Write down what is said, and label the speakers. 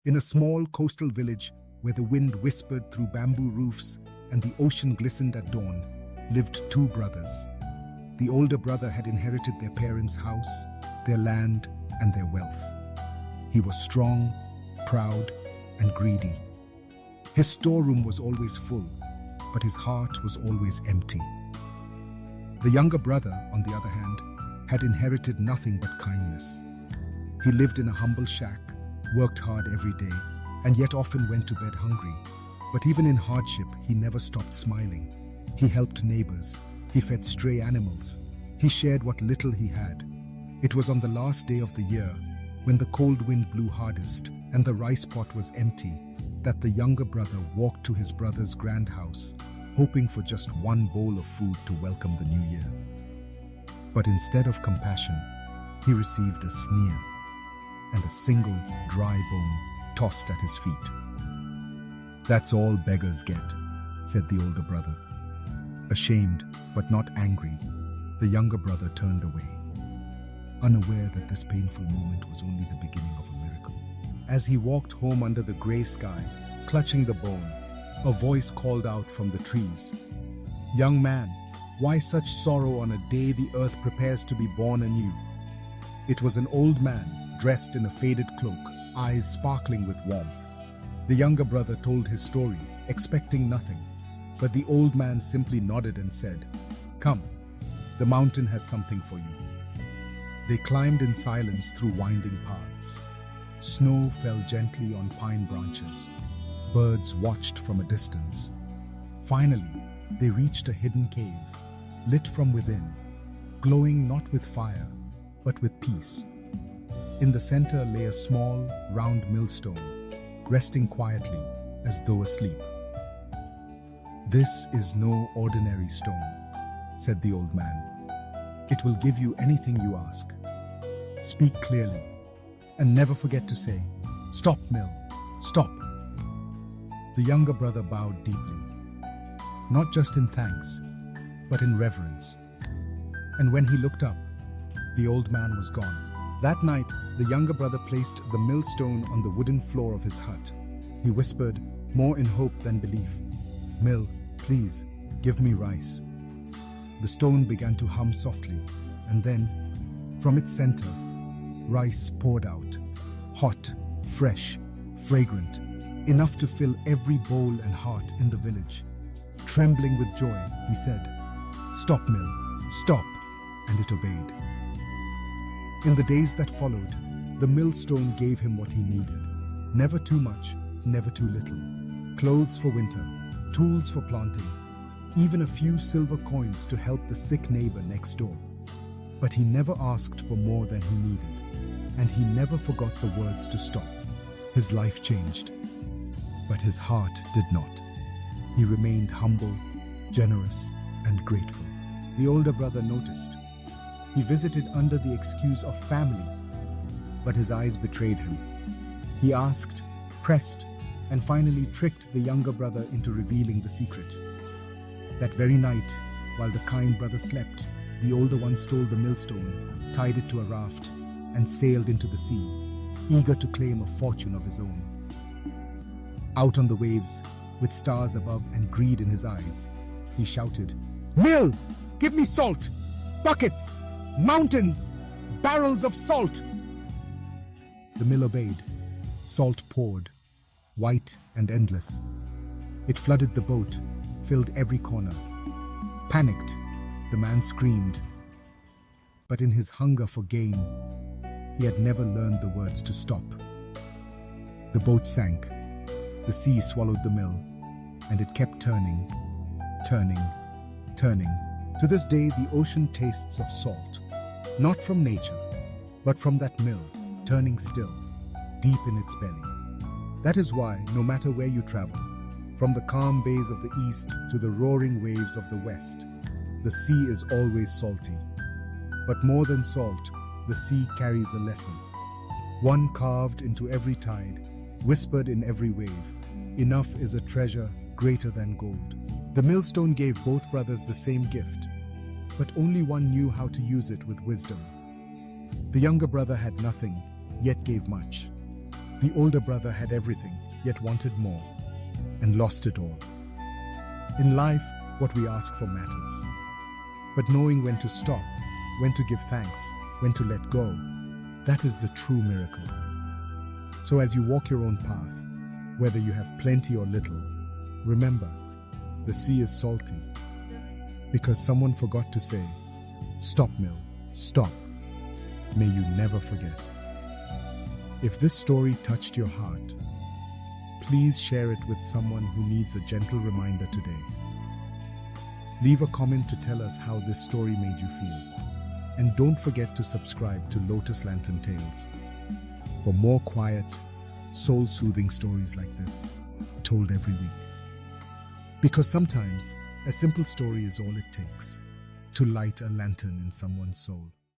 Speaker 1: In a small coastal village where the wind whispered through bamboo roofs and the ocean glistened at dawn, lived two brothers. The older brother had inherited their parents' house, their land, and their wealth. He was strong, proud, and greedy. His storeroom was always full, but his heart was always empty. The younger brother, on the other hand, had inherited nothing but kindness. He lived in a humble shack, worked hard every day, and yet often went to bed hungry. But even in hardship, he never stopped smiling. He helped neighbors. He fed stray animals. He shared what little he had. It was on the last day of the year, when the cold wind blew hardest and the rice pot was empty, that the younger brother walked to his brother's grand house, hoping for just one bowl of food to welcome the new year. But instead of compassion, he received a sneer and a single dry bone tossed at his feet. "That's all beggars get," said the older brother. Ashamed, but not angry, the younger brother turned away, unaware that this painful moment was only the beginning of a miracle. As he walked home under the grey sky, clutching the bone, a voice called out from the trees, "Young man, why such sorrow on a day the earth prepares to be born anew?" It was an old man, dressed in a faded cloak, eyes sparkling with warmth. The younger brother told his story, expecting nothing, but the old man simply nodded and said, "Come, the mountain has something for you." They climbed in silence through winding paths. Snow fell gently on pine branches. Birds watched from a distance. Finally, they reached a hidden cave, lit from within, glowing not with fire, but with peace. In the center lay a small, round millstone, resting quietly as though asleep. "This is no ordinary stone," said the old man. "It will give you anything you ask. Speak clearly, and never forget to say, 'Stop, mill, stop.'" The younger brother bowed deeply, not just in thanks, but in reverence. And when he looked up, the old man was gone. That night, the younger brother placed the millstone on the wooden floor of his hut. He whispered, more in hope than belief, "Mill, please, give me rice." The stone began to hum softly, and then, from its center, rice poured out, hot, fresh, fragrant, enough to fill every bowl and heart in the village. Trembling with joy, he said, "Stop, mill, stop," and it obeyed. In the days that followed, the millstone gave him what he needed. Never too much, never too little. Clothes for winter, tools for planting, even a few silver coins to help the sick neighbor next door. But he never asked for more than he needed, and he never forgot the words to stop. His life changed, but his heart did not. He remained humble, generous, and grateful. The older brother noticed. He visited under the excuse of family, but his eyes betrayed him. He asked, pressed, and finally tricked the younger brother into revealing the secret. That very night, while the kind brother slept, the older one stole the millstone, tied it to a raft, and sailed into the sea, eager to claim a fortune of his own. Out on the waves, with stars above and greed in his eyes, he shouted, "Mill, give me salt! Buckets! Mountains! Barrels of salt!" The mill obeyed. Salt poured, white and endless. It flooded the boat, filled every corner. Panicked, the man screamed. But in his hunger for gain, he had never learned the words to stop. The boat sank. The sea swallowed the mill, and it kept turning, turning, turning. To this day, the ocean tastes of salt, not from nature, but from that mill, turning still, deep in its belly. That is why, no matter where you travel, from the calm bays of the east to the roaring waves of the west, the sea is always salty. But more than salt, the sea carries a lesson. One carved into every tide, whispered in every wave. Enough is a treasure greater than gold. The millstone gave both brothers the same gift, but only one knew how to use it with wisdom. The younger brother had nothing, yet gave much. The older brother had everything, yet wanted more, and lost it all. In life, what we ask for matters. But knowing when to stop, when to give thanks, when to let go, that is the true miracle. So as you walk your own path, whether you have plenty or little, remember, the sea is salty. Because someone forgot to say, "Stop, Mill, stop." May you never forget. If this story touched your heart, please share it with someone who needs a gentle reminder today. Leave a comment to tell us how this story made you feel. And don't forget to subscribe to Lotus Lantern Tales for more quiet, soul-soothing stories like this, told every week. Because sometimes, a simple story is all it takes to light a lantern in someone's soul.